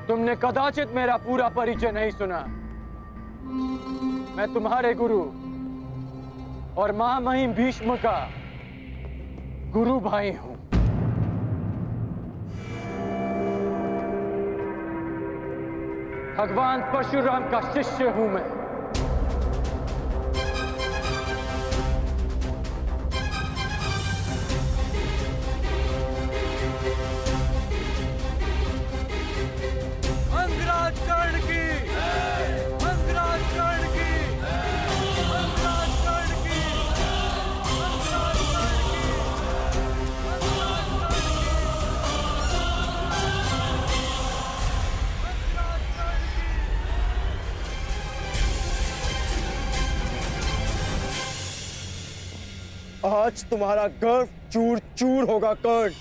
तुमने कदाचित मेरा पूरा परिचय नहीं सुना। मैं तुम्हारे गुरु और महामहिम भीष्म का गुरु भाई हूं। भगवान परशुराम का शिष्य हूं मैं। अंगराज कर्ण की, अंगराज कर्ण की, अंगराज कर्ण की, अंगराज कर्ण की। आज तुम्हारा गर्व चूर चूर होगा कर्ण।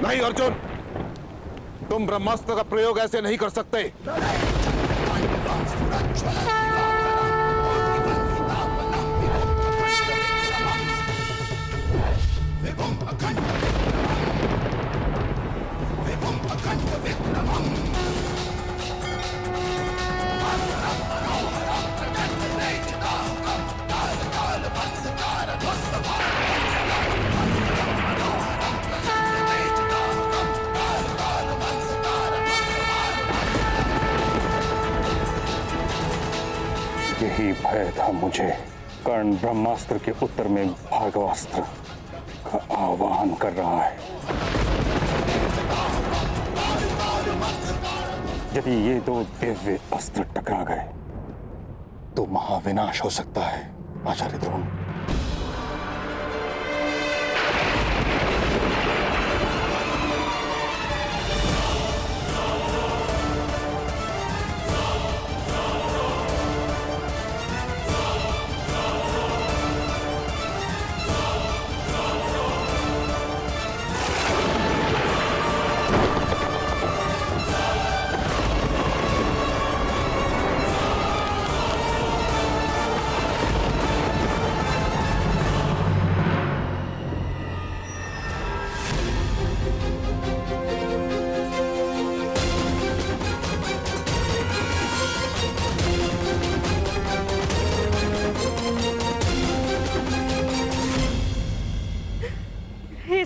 नहीं अर्जुन, तुम ब्रह्मास्त्र का प्रयोग ऐसे नहीं कर सकते। यही भय था मुझे। कर्ण ब्रह्मास्त्र के उत्तर में भागवास्त्र का आह्वान कर रहा है। यदि ये दो दिव्य अस्त्र टकरा गए तो महाविनाश हो सकता है आचार्य द्रोण।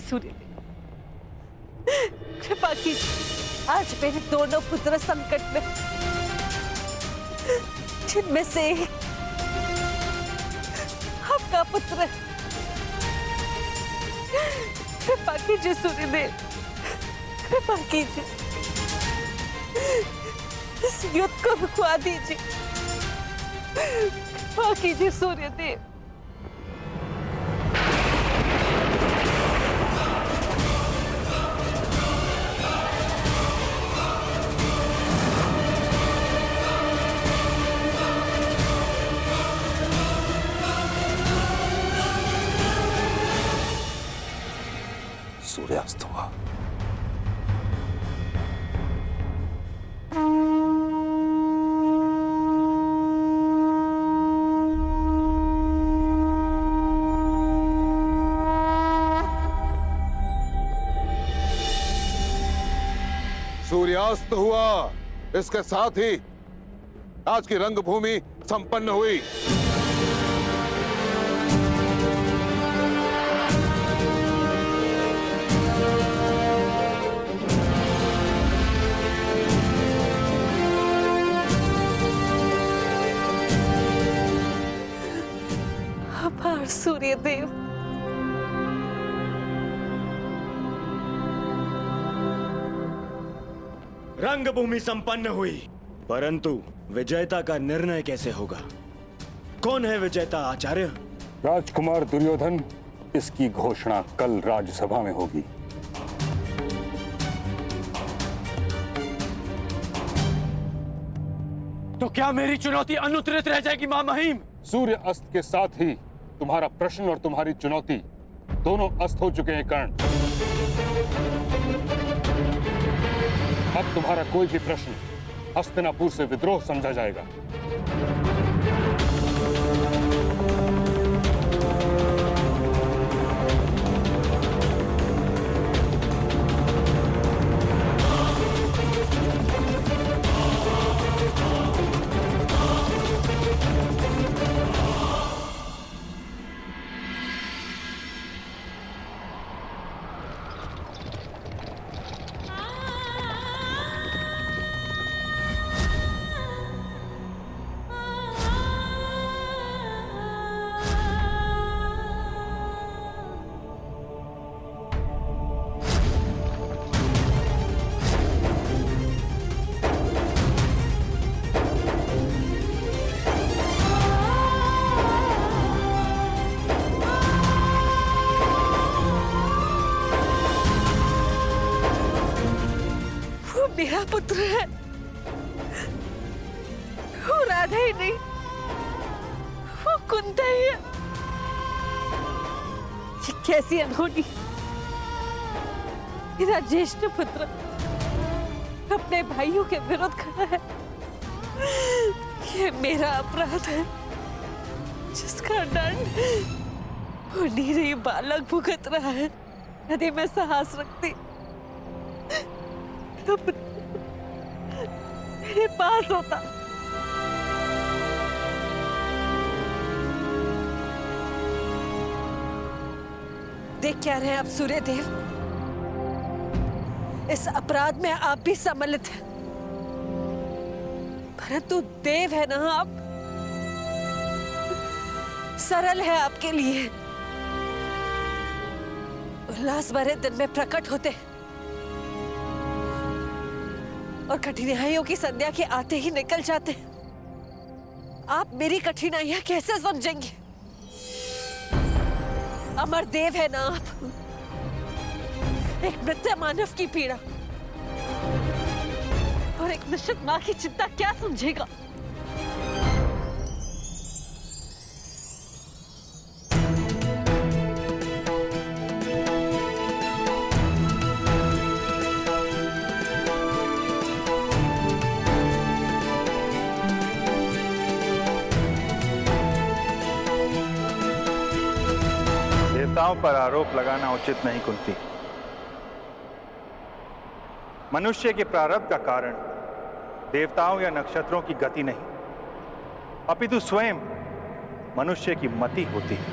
सूर्यदेव, कृपा कीजिए। आज मेरे दोनों पुत्र संकट में, जिनमें से एक आपका पुत्र। कृपा कीजिए सूर्यदेव, कृपा कीजिए। इस युद्ध को रुकवा दीजिए। कृपा कीजिए सूर्यदेव। सूर्यास्त हुआ। सूर्यास्त हुआ। इसके साथ ही आज की रंगभूमि संपन्न हुई। आभार सूर्यदेव। रंगभूमि संपन्न हुई, परंतु विजेता का निर्णय कैसे होगा? कौन है विजेता आचार्य? राजकुमार दुर्योधन, इसकी घोषणा कल राज्यसभा में होगी। तो क्या मेरी चुनौती अनुत्तरित रह जाएगी मां महिम? सूर्य अस्त के साथ ही तुम्हारा प्रश्न और तुम्हारी चुनौती दोनों अस्त हो चुके हैं कर्ण। अब तुम्हारा कोई भी प्रश्न हस्तिनापुर से विद्रोह समझा जाएगा। मेरा पुत्र है, वो राधा ही नहीं, वो कुंता ही है। ये कैसी अनहोनी, मेरा ज्येष्ठ पुत्र अपने भाइयों के विरुद्ध खड़ा है। ये मेरा अपराध है, जिसका दंड वो नीरे बालक भुगत रहा है। यदि मैं साहस रखती तो मेरे पास होता। देख क्या रहे हैं आप सूर्यदेव, इस अपराध में आप भी सम्मिलित हैं, परंतु देव है ना आप, सरल है आपके लिए। उल्लास भरे दिन में प्रकट होते और कठिनाइयों की संध्या के आते ही निकल जाते। आप मेरी कठिनाइयां कैसे समझेंगे? अमर देव है ना आप, एक मृत मानव की पीड़ा और एक निश्चित मां की चिंता क्या समझेगा? देवताओं पर आरोप लगाना उचित नहीं कुंती। मनुष्य के प्रारब्ध का कारण देवताओं या नक्षत्रों की गति नहीं, अपितु स्वयं मनुष्य की मति होती है।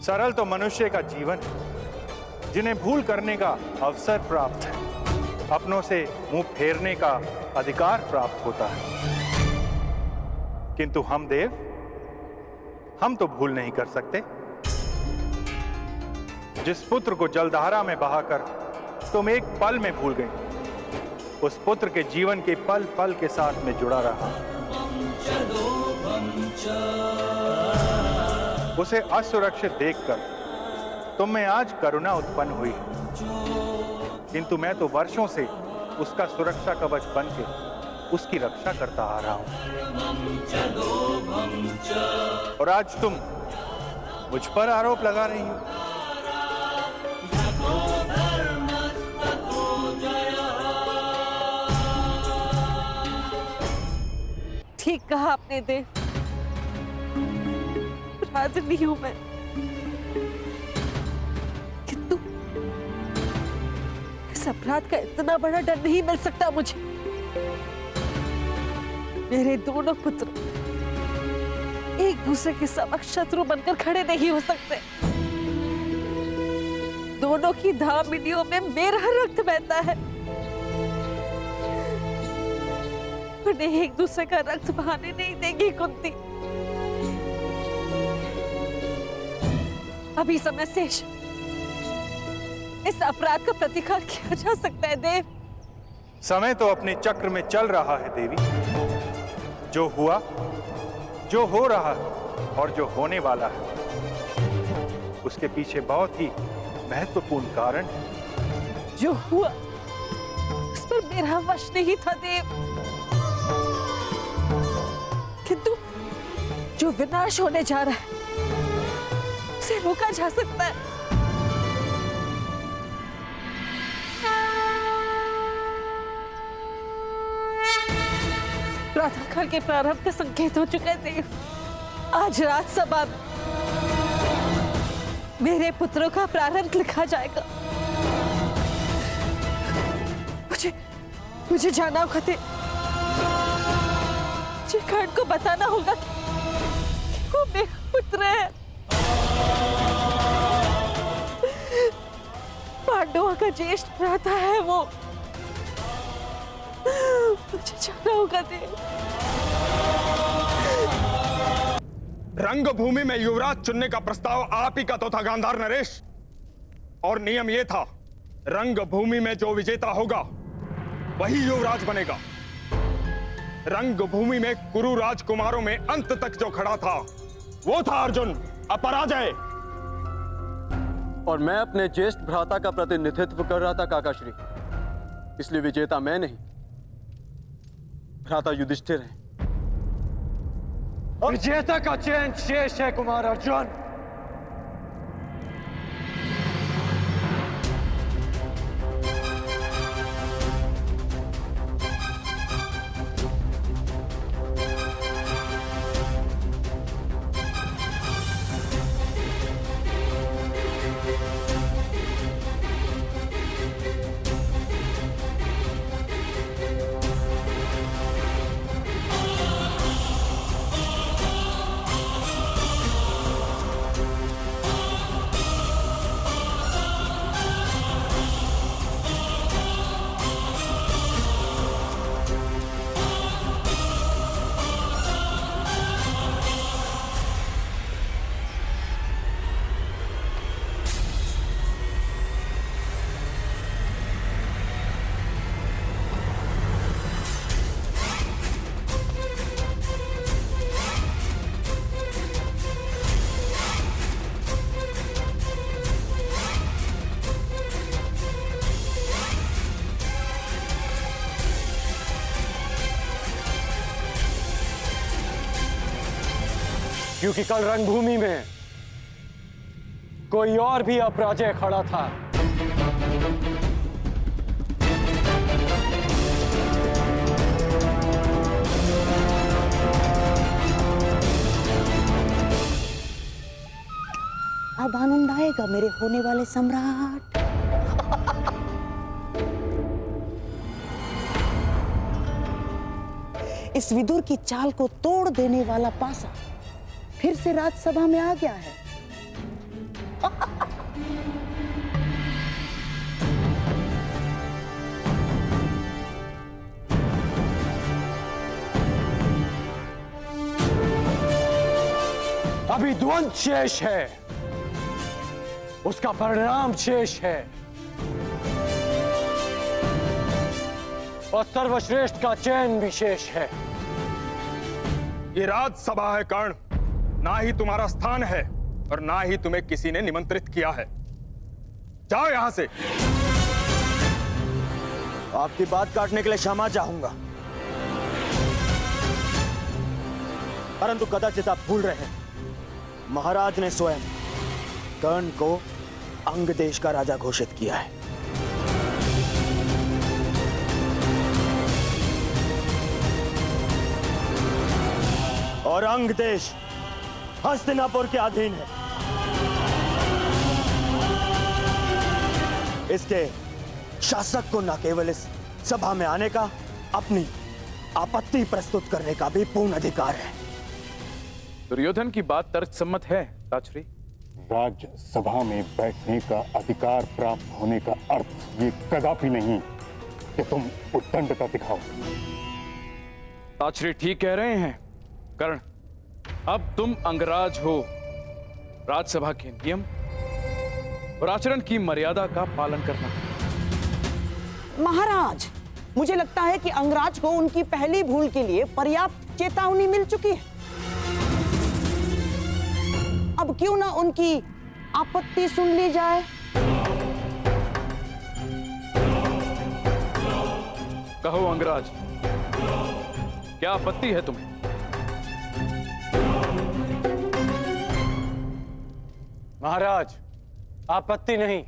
सरल तो मनुष्य का जीवन है, जिन्हें भूल करने का अवसर प्राप्त है, अपनों से मुंह फेरने का अधिकार प्राप्त होता है। किंतु हम देव, हम तो भूल नहीं कर सकते। जिस पुत्र को जलधारा में बहाकर तुम एक पल में भूल गए, उस पुत्र के जीवन के पल पल के साथ में जुड़ा रहा। उसे असुरक्षित देखकर तुम में आज करुणा उत्पन्न हुई, किंतु मैं तो वर्षों से उसका सुरक्षा कवच बन के उसकी रक्षा करता आ रहा हूं। और आज तुम मुझ पर आरोप लगा रही हो। ठीक कहा आपने देव, अपराधी हूं मैं, किंतु इस अपराध का इतना बड़ा दंड नहीं मिल सकता मुझे। मेरे दोनों पुत्र एक दूसरे के समक्ष शत्रु बनकर खड़े नहीं हो सकते। दोनों की धामिनियों में मेरा रक्त बहता है। उन्हें एक दूसरे का रक्त बहाने नहीं देगी कुंती। अभी समय शेष, इस अपराध का प्रतिकार किया जा सकता है देव। समय तो अपने चक्र में चल रहा है देवी। जो हुआ, जो हो रहा है और जो होने वाला है, उसके पीछे बहुत ही महत्वपूर्ण कारण है। जो हुआ उस पर मेरा वश नहीं था देव, किंतु जो विनाश होने जा रहा है उसे रोका जा सकता है। प्रातःकाल के प्रारंभ के संकेत हो चुके थे। आज राजसभा में मेरे पुत्रों का प्रारंभ लिखा जाएगा। मुझे जाना होगा थे। मुझे कर्ण को बताना होगा कि वो मेरा पुत्र है। पांडवों का ज्येष्ठ भ्राता है वो। मुझे जाना होगा थे। रंगभूमि में युवराज चुनने का प्रस्ताव आप ही का तो था गांधार नरेश। और नियम यह था, रंगभूमि में जो विजेता होगा वही युवराज बनेगा। रंगभूमि में कुरु राजकुमारों में अंत तक जो खड़ा था वो था अर्जुन, अपराजय। और मैं अपने ज्येष्ठ भ्राता का प्रतिनिधित्व कर रहा था काकाश्री, इसलिए विजेता मैं नहीं, भ्राता युधिष्ठिर है। विजेता का चयन शेष है कुमार अर्जुन। क्योंकि कल रणभूमि में कोई और भी अपराजय खड़ा था। अब आनंद आएगा मेरे होने वाले सम्राट। इस विदुर की चाल को तोड़ देने वाला पासा फिर से राजसभा में आ गया है। अभी द्वंद्व शेष है, उसका परिणाम शेष है, और सर्वश्रेष्ठ का चयन भी शेष है। ये राजसभा है कर्ण, ना ही तुम्हारा स्थान है और ना ही तुम्हें किसी ने निमंत्रित किया है। जाओ यहां से। आपकी बात काटने के लिए क्षमा चाहूंगा, परंतु कदाचित आप भूल रहे हैं, महाराज ने स्वयं कर्ण को अंग देश का राजा घोषित किया है। और अंग देश हस्तिनापुर के अधीन है। इसके शासक को न केवल इस सभा में आने का, अपनी आपत्ति प्रस्तुत करने का भी पूर्ण अधिकार है। दुर्योधन की बात तर्कसम्मत है ताचरी। राज्यसभा में बैठने का अधिकार प्राप्त होने का अर्थ ये कदापि नहीं कि तुम उद्दंडता दिखाओ। ताचरी ठीक कह रहे हैं कर्ण। अब तुम अंगराज हो। राज्यसभा के नियम और आचरण की मर्यादा का पालन करना। महाराज, मुझे लगता है कि अंगराज को उनकी पहली भूल के लिए पर्याप्त चेतावनी मिल चुकी है। अब क्यों ना उनकी आपत्ति सुन ली जाए। कहो अंगराज, क्या आपत्ति है तुम्हें? महाराज, आपत्ति नहीं,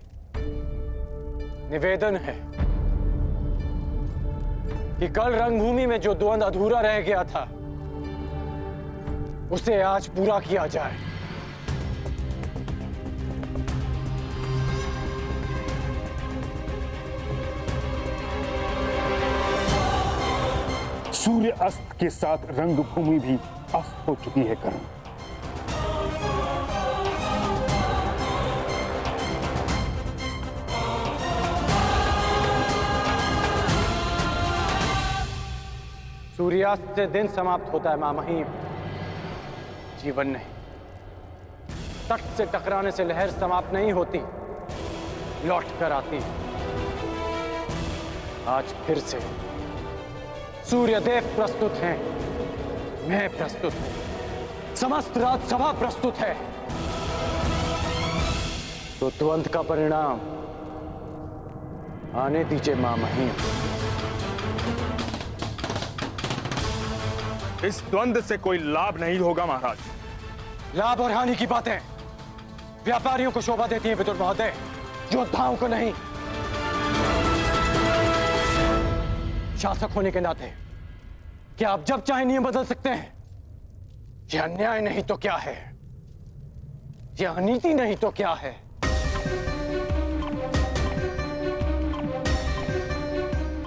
निवेदन है कि कल रंगभूमि में जो द्वंद अधूरा रह गया था उसे आज पूरा किया जाए। सूर्य अस्त के साथ रंगभूमि भी अस्त हो चुकी है कर्ण। सूर्यास्त से दिन समाप्त होता है मामहीम, जीवन नहीं। तट से टकराने से लहर समाप्त नहीं होती, लौट कर आती। आज फिर से सूर्यदेव प्रस्तुत हैं, मैं प्रस्तुत हूं, समस्त राज्यसभा प्रस्तुत है। तो द्वंद का परिणाम आने दीजिए मामहीम। इस द्वंद से कोई लाभ नहीं होगा महाराज। लाभ और हानि की बातें व्यापारियों को शोभा देती है विदुर महोदय, योद्धाओं को नहीं। शासक होने के नाते क्या आप जब चाहे नियम बदल सकते हैं? यह अन्याय नहीं तो क्या है? यह अनीति नहीं तो क्या है?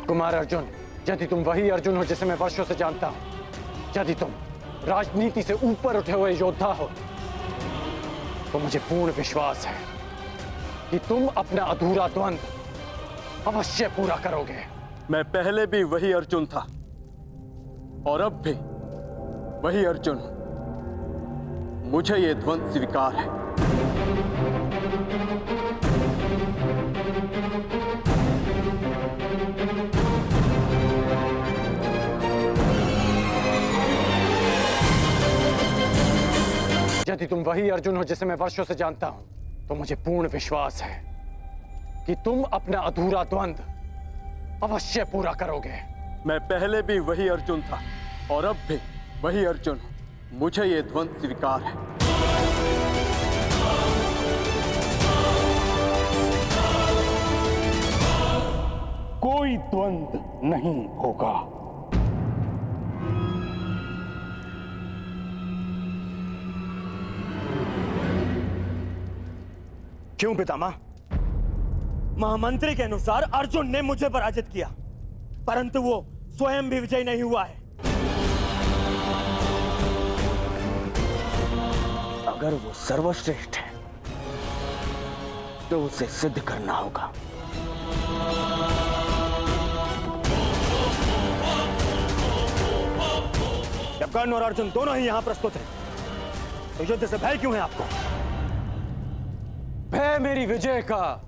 कुमार अर्जुन, यदि तुम वही अर्जुन हो जिसे मैं वर्षों से जानता हूं, यदि तुम राजनीति से ऊपर उठे हुए योद्धा हो, तो मुझे पूर्ण विश्वास है कि तुम अपना अधूरा द्वंद अवश्य पूरा करोगे। मैं पहले भी वही अर्जुन था और अब भी वही अर्जुन हूं। मुझे ये द्वंद स्वीकार है। यदि तुम वही अर्जुन हो जिसे मैं वर्षों से जानता हूं, तो मुझे पूर्ण विश्वास है कि तुम अपना अधूरा द्वंद अवश्य पूरा करोगे। मैं पहले भी वही अर्जुन था और अब भी वही अर्जुन हूं। मुझे ये द्वंद स्वीकार है। कोई द्वंद नहीं होगा। क्यों पितामह? महामंत्री के अनुसार अर्जुन ने मुझे पराजित किया, परंतु वो स्वयं भी विजयी नहीं हुआ है। अगर वो सर्वश्रेष्ठ है तो उसे सिद्ध करना होगा। जब कर्ण और अर्जुन दोनों ही यहां प्रस्तुत हैं, तो युद्ध से भय क्यों है आपको? भय मेरी विजय का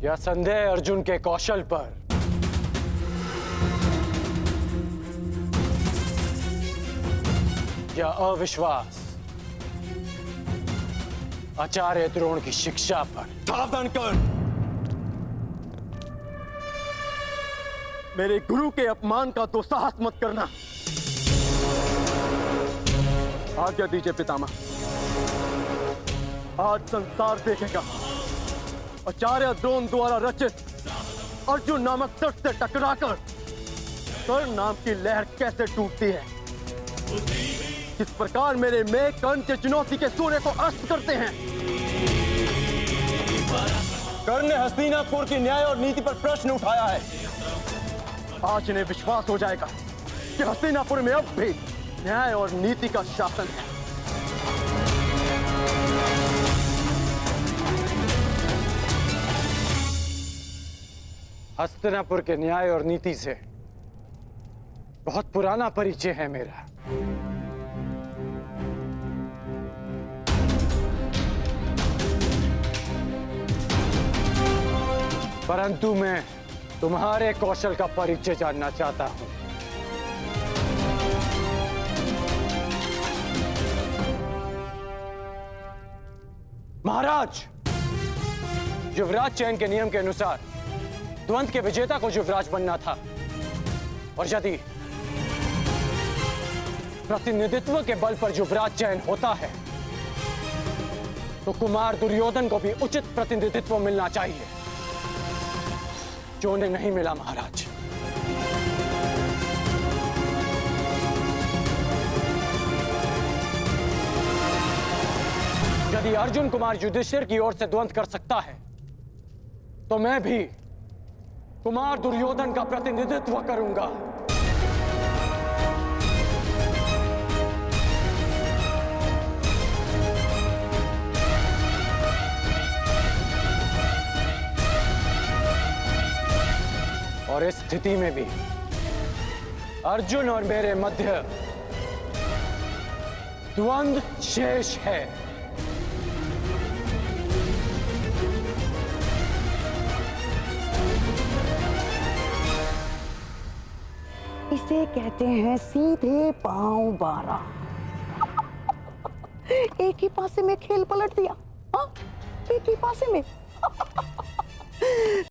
या संदेह अर्जुन के कौशल पर? या अविश्वास आचार्य द्रोण की शिक्षा पर? सावधान कर। मेरे गुरु के अपमान का तो साहस मत करना। आज्ञा दीजिए पितामह। आज संसार देखेगा आचार्य द्रोण द्वारा रचित अर्जुन नामक तट से टकराकर कर्ण नाम की लहर कैसे टूटती है। किस प्रकार मेरे में कर्ण के चुनौती के सूर्य को अस्त करते हैं। कर्ण ने हस्तिनापुर की न्याय और नीति पर प्रश्न उठाया है। आज इन्हें विश्वास हो जाएगा कि हस्तिनापुर में अब भी न्याय और नीति का शासन है। हस्तिनापुर के न्याय और नीति से बहुत पुराना परिचय है मेरा। परंतु मैं तुम्हारे कौशल का परिचय जानना चाहता हूं। महाराज, युवराज चयन के नियम के अनुसार द्वंद्व के विजेता को युवराज बनना था, और यदि प्रतिनिधित्व के बल पर युवराज चयन होता है तो कुमार दुर्योधन को भी उचित प्रतिनिधित्व मिलना चाहिए, जो उन्हें नहीं मिला महाराज। यदि अर्जुन कुमार युधिष्ठिर की ओर से द्वंद्व कर सकता है तो मैं भी कुमार दुर्योधन का प्रतिनिधित्व करूंगा। और इस स्थिति में भी अर्जुन और मेरे मध्य द्वंद्व शेष है। इसे कहते हैं सीधे पांव 12। एक ही पासे में खेल पलट दिया। हाँ, एक ही पासे में।